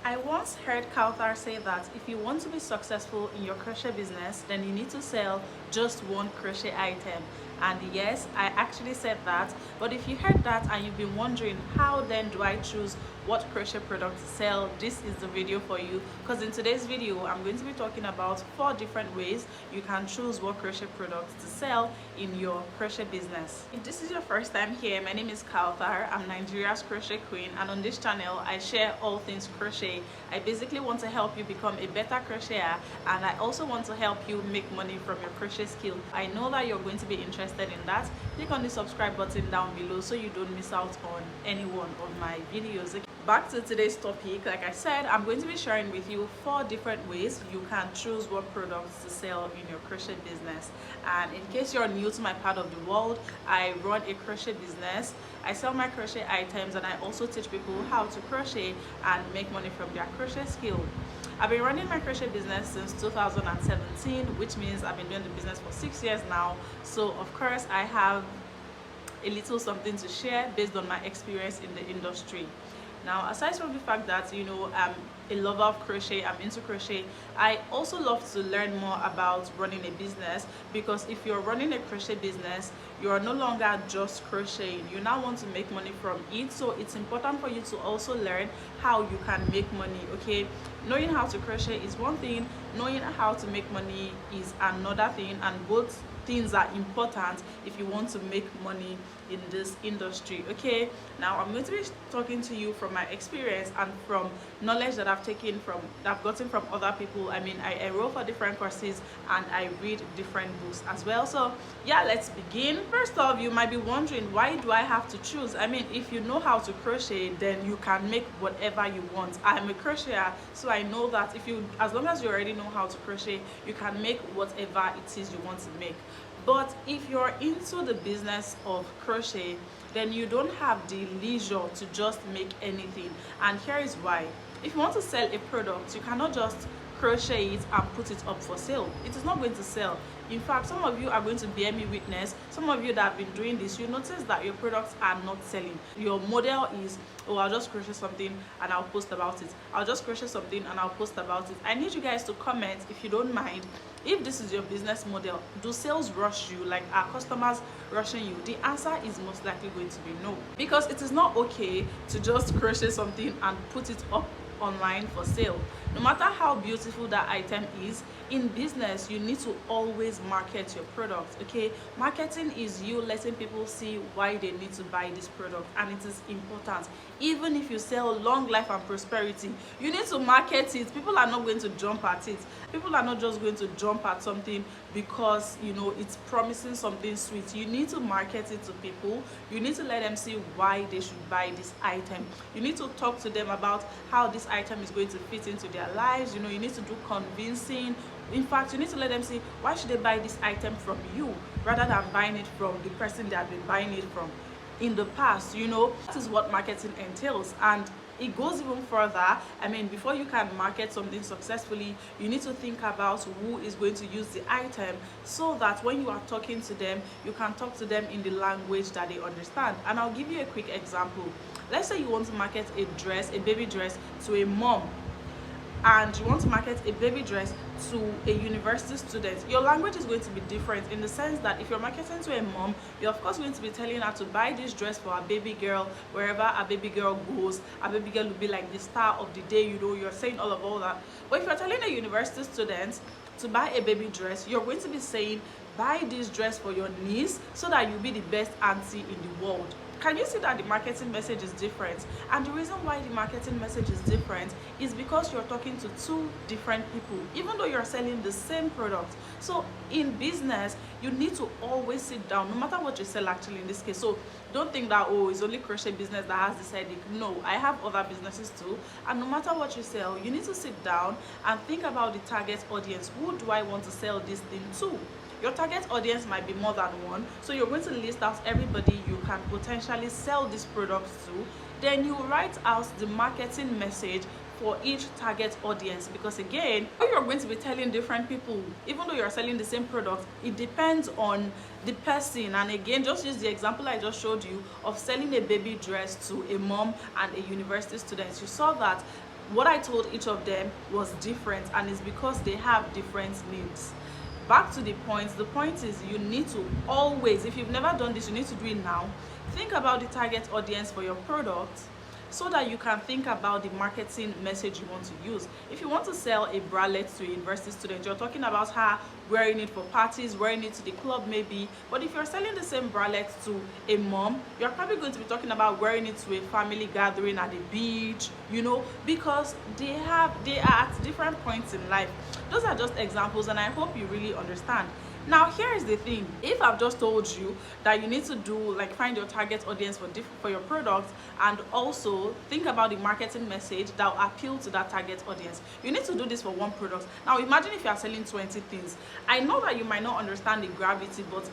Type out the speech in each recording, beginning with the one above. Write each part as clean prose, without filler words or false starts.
I once heard Kauthar say that if you want to be successful in your crochet business, then you need to sell just one crochet item. And yes, I actually said that. But if you heard that and you've been wondering how then do I choose what crochet product to sell, this is the video for you. Because in today's video, I'm going to be talking about 4 different ways you can choose what crochet products to sell in your crochet business. If this is your first time here, my name is Kauthar. I'm Nigeria's crochet queen, and on this channel I share all things crochet. I basically want to help you become a better crocheter, and I also want to help you make money from your crochet skill. I know that you're going to be interested in that. Click on the subscribe button down below so you don't miss out on any one of my videos. Okay? Back to today's topic. Like I said, I'm going to be sharing with you 4 different ways you can choose what products to sell in your crochet business. And in case you're new to my part of the world, I run a crochet business. I sell my crochet items, and I also teach people how to crochet and make money from their crochet skill. I've been running my crochet business since 2017, which means I've been doing the business for 6 years now. So of course I have a little something to share based on my experience in the industry. Now, aside from the fact that I'm a lover of crochet, I'm into crochet, I also love to learn more about running a business, because if you're running a crochet business, you are no longer just crocheting. You now want to make money from it. So it's important for you to also learn how you can make money. Okay, knowing how to crochet is one thing, knowing how to make money is another thing, and both things are important if you want to make money in this industry. Okay, now I'm going to be talking to you from my experience and from knowledge that I've gotten from other people. I mean, I enroll for different courses and I read different books as well. So yeah, let's begin. First off, you might be wondering, why do I have to choose? I mean, if you know how to crochet, then you can make whatever you want. I'm a crocheter, so I know that as long as you already know how to crochet, you can make whatever it is you want to make. But if you're into the business of crochet, then you don't have the leisure to just make anything. And here is why. If you want to sell a product, you cannot just crochet it and put it up for sale. It is not going to sell. In fact, some of you are going to bear me witness. Some of you that have been doing this, you notice that your products are not selling. Your model is, oh, I'll just crochet something and I'll post about it. I'll just crochet something and I'll post about it. I need you guys to comment, if you don't mind, if this is your business model. Do sales rush you? Like, are customers rushing you? The answer is most likely going to be no, because it is not okay to just crochet something and put it up online for sale. No matter how beautiful that item is, in business you need to always market your product. Okay, marketing is you letting people see why they need to buy this product, and it is important. Even if you sell long life and prosperity, you need to market it. People are not going to jump at it. People are not just going to jump at something because it's promising something sweet. You need to market it to people. You need to let them see why they should buy this item. You need to talk to them about how this item is going to fit into their lives. You need to do convincing. In fact, you need to let them see why should they buy this item from you rather than buying it from the person they have been buying it from in the past. That is what marketing entails, and it goes even further. I mean, before you can market something successfully, you need to think about who is going to use the item, so that when you are talking to them, you can talk to them in the language that they understand. And I'll give you a quick example. Let's say you want to market a baby dress to a mom, and you want to market a baby dress to a university student. Your language is going to be different, in the sense that if you're marketing to a mom, you're of course going to be telling her to buy this dress for a baby girl. Wherever a baby girl goes, a baby girl will be like the star of the day. You're saying all that. But if you're telling a university student to buy a baby dress, you're going to be saying, buy this dress for your niece so that you'll be the best auntie in the world. Can you see that the marketing message is different? And the reason why the marketing message is different is because you're talking to 2 different people, even though you're selling the same product. So in business, you need to always sit down, no matter what you sell actually in this case. So don't think that, oh, it's only crochet business that has this headache. No, I have other businesses too. And no matter what you sell, you need to sit down and think about the target audience. Who do I want to sell this thing to? Your target audience might be more than one, so you're going to list out everybody you can potentially sell this product to. Then you write out the marketing message for each target audience, because again, you're going to be telling different people. Even though you're selling the same product, it depends on the person. And again, just use the example I just showed you of selling a baby dress to a mom and a university student. You saw that what I told each of them was different, and it's because they have different needs. Back to the point is you need to always, if you've never done this, you need to do it now. Think about the target audience for your product so that you can think about the marketing message you want to use. If you want to sell a bralette to a university student, you're talking about her wearing it for parties, wearing it to the club maybe. But if you're selling the same bralette to a mom, you're probably going to be talking about wearing it to a family gathering at the beach, you know, because they are at different points in life. Those are just examples, and I hope you really understand. Now here is the thing, if I've just told you that you need to do like find your target audience for your product, and also think about the marketing message that will appeal to that target audience, you need to do this for one product. Now imagine if you are selling 20 things. I know that you might not understand the gravity, but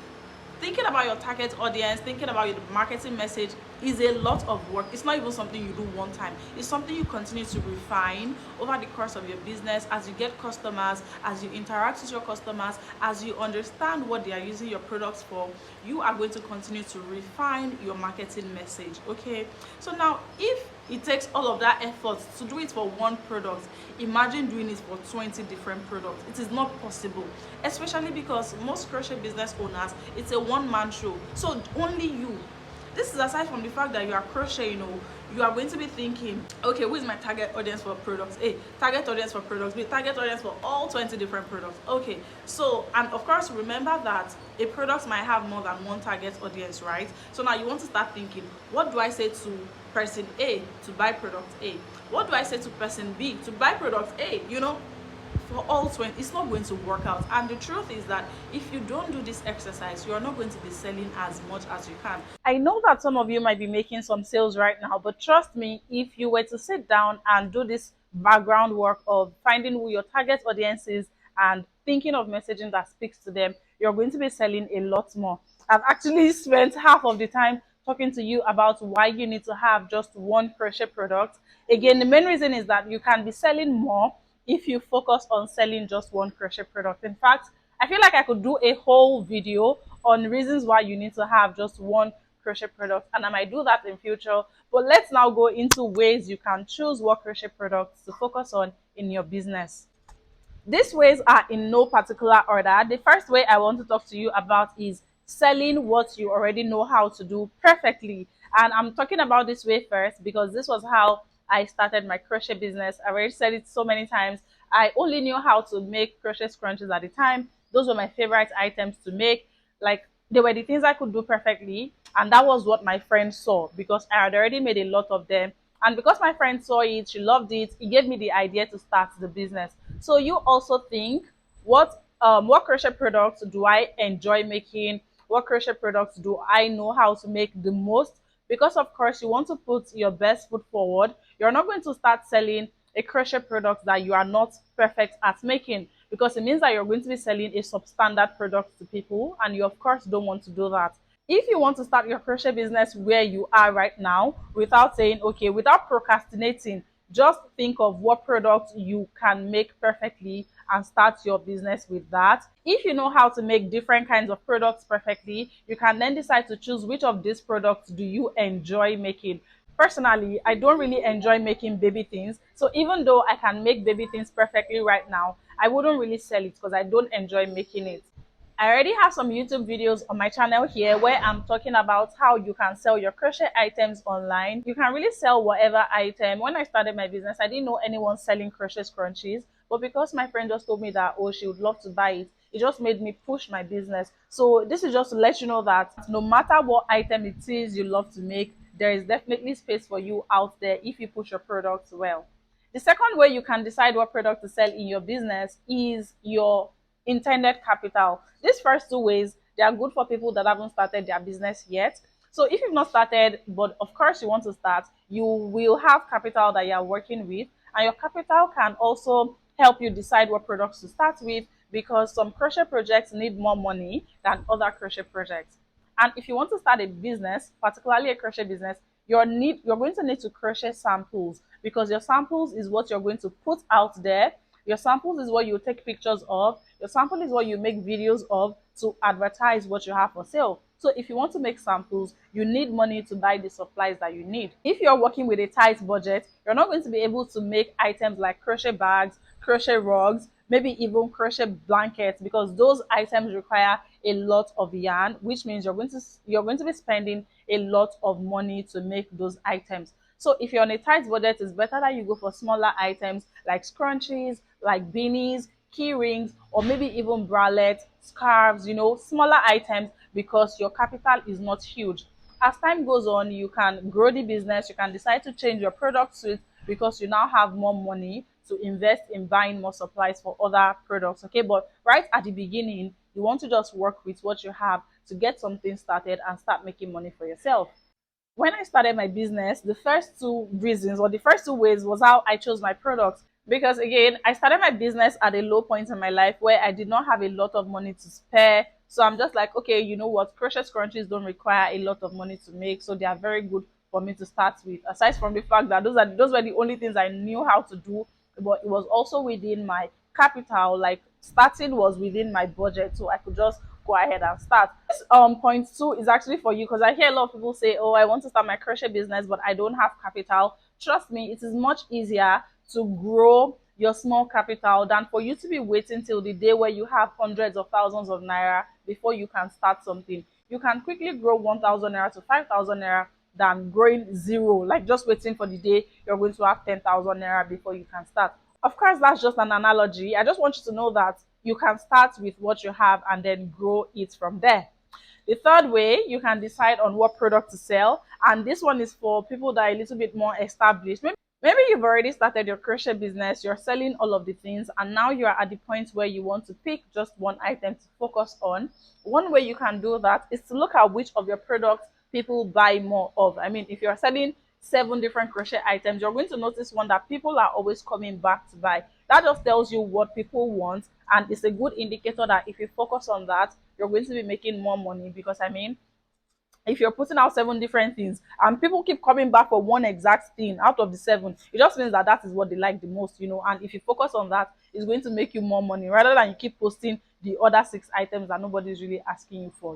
thinking about your target audience, thinking about your marketing message is a lot of work. It's not even something you do one time. It's something you continue to refine over the course of your business as you get customers, as you interact with your customers, as you understand what they are using your products for. You are going to continue to refine your marketing message. Okay, so now if it takes all of that effort to do it for one product, imagine doing it for 20 different products. It is not possible, especially because most crochet business owners, it's a one-man show, so only you. This is aside from the fact that you are crocheting, you know, you are going to be thinking, okay, who is my target audience for products A, target audience for products B, target audience for all 20 different products. Okay, so, and of course remember that a product might have more than one target audience, right? So now you want to start thinking, what do I say to person A to buy product A? What do I say to person B to buy product A? You know, for all 20, it's not going to work out. And the truth is that if you don't do this exercise, you are not going to be selling as much as you can. I know that some of you might be making some sales right now, but trust me, if you were to sit down and do this background work of finding who your target audience is and thinking of messaging that speaks to them, you're going to be selling a lot more. I've actually spent half of the time talking to you about why you need to have just one crochet product. Again, the main reason is that you can be selling more if you focus on selling just one crochet product. In fact, I feel like I could do a whole video on reasons why you need to have just one crochet product, and I might do that in future. But let's now go into ways you can choose what crochet products to focus on in your business. These ways are in no particular order. The first way I want to talk to you about is selling what you already know how to do perfectly. And I'm talking about this way first because this was how I started my crochet business. I already said it so many times. I only knew how to make crochet scrunchies at the time. Those were my favorite items to make. Like, they were the things I could do perfectly, and that was what my friend saw because I had already made a lot of them. And because my friend saw it, she loved it, it gave me the idea to start the business. So you also think, what crochet products do I enjoy making? What crochet products do I know how to make the most? Because of course you want to put your best foot forward. You're not going to start selling a crochet product that you are not perfect at making, because it means that you're going to be selling a substandard product to people, and you of course don't want to do that. If you want to start your crochet business where you are right now without saying, okay, without procrastinating, just think of what products you can make perfectly and start your business with that. If you know how to make different kinds of products perfectly, you can then decide to choose which of these products do you enjoy making. Personally, I don't really enjoy making baby things. So even though I can make baby things perfectly right now, I wouldn't really sell it because I don't enjoy making it. I already have some YouTube videos on my channel here where I'm talking about how you can sell your crochet items online. You can really sell whatever item. When I started my business, I didn't know anyone selling crochet scrunchies, but because my friend just told me that, oh, she would love to buy it, it just made me push my business. So this is just to let you know that no matter what item it is you love to make, there is definitely space for you out there if you push your products well. The second way you can decide what product to sell in your business is your intended capital. These first two ways, they are good for people that haven't started their business yet. So if you've not started, but of course you want to start, you will have capital that you are working with, and your capital can also help you decide what products to start with, because some crochet projects need more money than other crochet projects. And if you want to start a business, particularly a crochet business, you're going to need to crochet samples, because your samples is what you're going to put out there. Your samples is what you take pictures of. Your sample is what you make videos of to advertise what you have for sale. So if you want to make samples, you need money to buy the supplies that you need. If you're working with a tight budget, you're not going to be able to make items like crochet bags, crochet rugs, maybe even crochet blankets, because those items require a lot of yarn, which means you're going to be spending a lot of money to make those items. So if you're on a tight budget, it's better that you go for smaller items like scrunchies, like beanies, key rings, or maybe even bralettes, scarves, smaller items, because your capital is not huge. As time goes on, you can grow the business, you can decide to change your product suite because you now have more money to invest in buying more supplies for other products. Okay, but right at the beginning, you want to just work with what you have to get something started and start making money for yourself. When I started my business, the first two reasons or the first two ways was how I chose my products. Because again, I started my business at a low point in my life where I did not have a lot of money to spare. So I'm just like, okay, you know what? Crochet scrunchies don't require a lot of money to make, so they are very good for me to start with. Aside from the fact that those were the only things I knew how to do, but it was also within my capital. Like starting was within my budget, so I could just go ahead and start. This point two is actually for you, because I hear a lot of people say, oh, I want to start my crochet business but I don't have capital. Trust me, it is much easier to grow your small capital than for you to be waiting till the day where you have hundreds of thousands of naira before you can start something. You can quickly grow 1,000 naira to 5,000 naira than growing zero, like just waiting for the day you're going to have 10,000 naira before you can start. Of course, that's just an analogy. I just want you to know that you can start with what you have and then grow it from there. The third way, you can decide on what product to sell. And this one is for people that are a little bit more established. Maybe you've already started your crochet business, you're selling all of the things, and now you're at the point where you want to pick just one item to focus on. One way you can do that is to look at which of your products people buy more of. I mean, if you're selling 7 different crochet items, you're going to notice one that people are always coming back to buy. That just tells you what people want, and it's a good indicator that if you focus on that, you're going to be making more money. Because I mean, if you're putting out 7 different things and people keep coming back for one exact thing out of the 7, it just means that that is what they like the most. And if you focus on that, it's going to make you more money rather than you keep posting the other 6 items that nobody's really asking you for.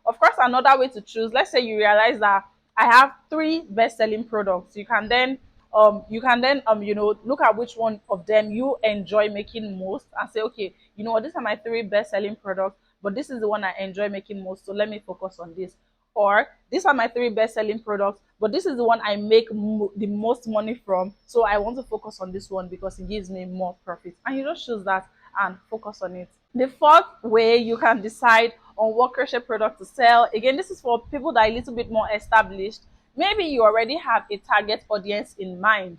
Of course, another way to choose, let's say you realize that I have 3 best-selling products. You can then look at which one of them you enjoy making most and say, okay, you know what, these are my 3 best-selling products, but this is the one I enjoy making most, so let me focus on this. Or these are my 3 best-selling products, but this is the one I make the most money from, so I want to focus on this one because it gives me more profit. And you just choose that and focus on it. The fourth way you can decide on what crochet product to sell, again, this is for people that are a little bit more established. Maybe you already have a target audience in mind.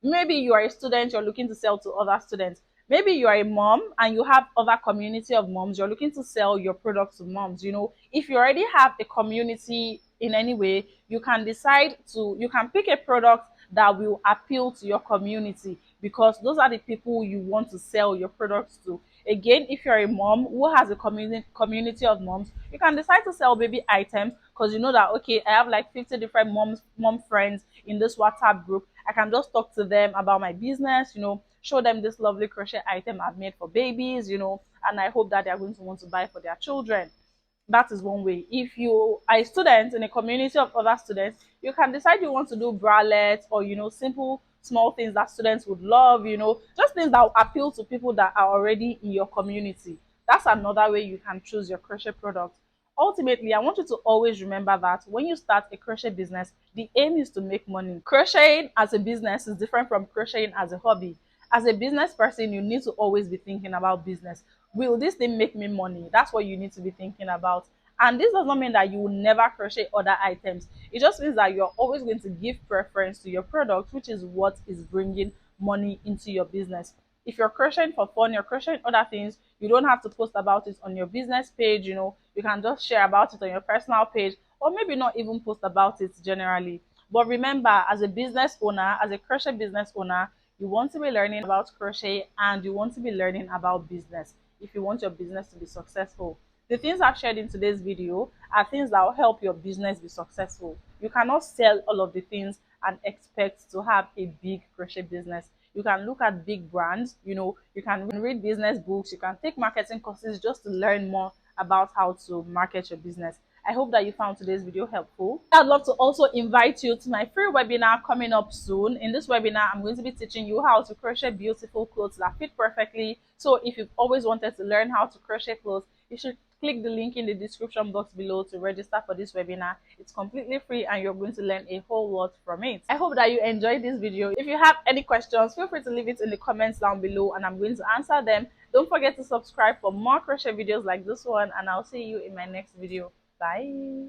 Maybe you are a student, you're looking to sell to other students. Maybe you are a mom and you have other community of moms, you're looking to sell your products to moms. If you already have a community in any way, you can pick a product that will appeal to your community, because those are the people you want to sell your products to. Again, if you're a mom who has a community of moms, you can decide to sell baby items, because you know that, okay, I have like 50 different mom friends in this WhatsApp group. I can just talk to them about my business, show them this lovely crochet item I've made for babies, and I hope that they're going to want to buy for their children. That is one way. If you are a student in a community of other students, you can decide you want to do bralettes, or simple small things that students would love, just things that will appeal to people that are already in your community. That's another way you can choose your crochet product. Ultimately, I want you to always remember that when you start a crochet business, the aim is to make money. Crocheting as a business is different from crocheting as a hobby. As a business person, you need to always be thinking about business. Will this thing make me money? That's what you need to be thinking about. And this does not mean that you will never crochet other items. It just means that you're always going to give preference to your product, which is what is bringing money into your business. If you're crocheting for fun, you're crocheting other things, you don't have to post about it on your business page. You can just share about it on your personal page, or maybe not even post about it generally. But remember, as a business owner, as a crochet business owner, you want to be learning about crochet and you want to be learning about business if you want your business to be successful. The things I've shared in today's video are things that will help your business be successful. You cannot sell all of the things and expect to have a big crochet business. You can look at big brands, you can read business books, you can take marketing courses just to learn more about how to market your business. I hope that you found today's video helpful. I'd love to also invite you to my free webinar coming up soon. In this webinar, I'm going to be teaching you how to crochet beautiful clothes that fit perfectly. So if you've always wanted to learn how to crochet clothes, you should click the link in the description box below to register for this webinar. It's completely free and you're going to learn a whole lot from it. I hope that you enjoyed this video. If you have any questions, feel free to leave it in the comments down below and I'm going to answer them. Don't forget to subscribe for more crochet videos like this one, and I'll see you in my next video. Bye.